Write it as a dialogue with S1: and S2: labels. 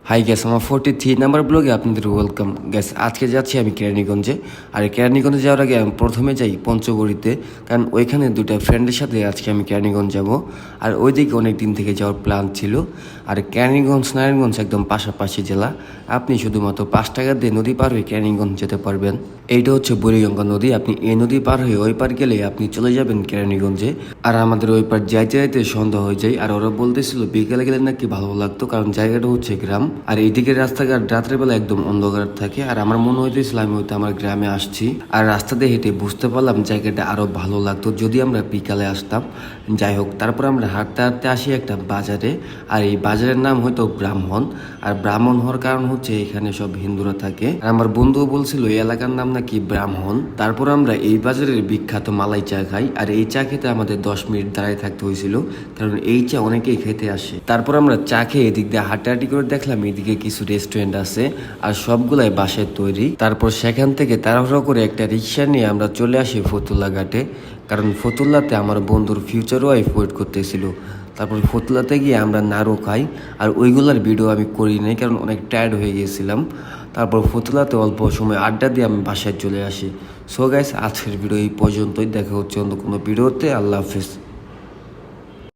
S1: High gas, আমার 43 number ব্লগে আপনাদের ওয়েলকাম গ্যাস। আজকে যাচ্ছি আমি কেরানীগঞ্জে। আর কেরানীগঞ্জে যাওয়ার আগে আমি প্রথমে যাই পঞ্চগড়িতে, কারণ ওইখানে দুটো ফ্রেন্ডের সাথে আজকে আমি কেরানীগঞ্জ যাব। আর ওইদিকে অনেক দিন থেকে যাওয়ার প্ল্যান ছিল। আর কেরানীগঞ্জ নারায়ণগঞ্জ একদম পাশাপাশি জেলা, আপনি শুধুমাত্র 5 টাকা দিয়ে নদী পার হয়ে কেরানীগঞ্জ যেতে পারবেন। এইটা হচ্ছে বুড়িগঙ্গা নদী। আপনি এই নদী পার হয়ে ওই পার গেলে আপনি চলে যাবেন কেরানীগঞ্জে। আর আমাদের ওই পার যাইতে যাইতে সন্ধ্যা হয়ে যায়। আর ওরা বলতেছিল বিকেলে গেলে নাকি ভালো লাগতো, কারণ জায়গাটা হচ্ছে গ্রাম। আর এইদিকে রাস্তাঘাট রাত্রের বেলা একদম অন্ধকার থাকে। আর আমার মনে হইতেছিল আমি হয়তো আমার গ্রামে আসছি। আর রাস্তা দিয়ে হেঁটে বুঝতে পারলাম জায়গাটা আরো ভালো লাগতো যদি আমরা বিকালে আসতাম। যাই হোক, তারপর আমরা হাঁটতে হাঁটতে আসি একটা বাজারে। আর এই বাজারের নাম হয়তো ব্রাহ্মণ। আর ব্রাহ্মণ হওয়ার কারণ হচ্ছে এখানে সব হিন্দুরা থাকে। আর আমার বন্ধুও বলছিল এই এলাকার নাম নাকি ব্রাহ্মণ। তারপর আমরা এই বাজারের বিখ্যাত মালাই চা খাই। আর এই চা খেতে আমাদের 10 মিনিট দাঁড়ায় থাকতে হয়েছিল, কারণ এই চা অনেকেই খেতে আসে। তারপর আমরা চা খেয়ে এদিক দিয়ে হাঁটাহাঁটি করে দেখলাম এদিকে কিছু রেস্টুরেন্ট আছে, আর সবগুলাই বাঁশের তৈরি। তারপর সেখান থেকে তাড়াহুড়ো করে একটা রিক্সা নিয়ে আমরা চলে আসি ফতুল্লা ঘাটে, কারণ ফতুল্লাতে আমার বন্ধুর ফিউচার ওয়াইফ ওয়েট করতেছিল। তারপর ফতুল্লাতে গিয়ে আমরা নাড়ু খাই। আর ওইগুলার ভিডিও আমি করি নাই, কারণ অনেক টায়ার্ড হয়ে গিয়েছিলাম। তারপর ফতুল্লাতে অল্প সময় আড্ডা দিয়ে আমি বাসায় চলে আসি। সো গাইস, আজকের ভিডিও এই পর্যন্তই। দেখা হচ্ছে অন্য কোনো ভিডিওতে। আল্লাহ হাফিজ।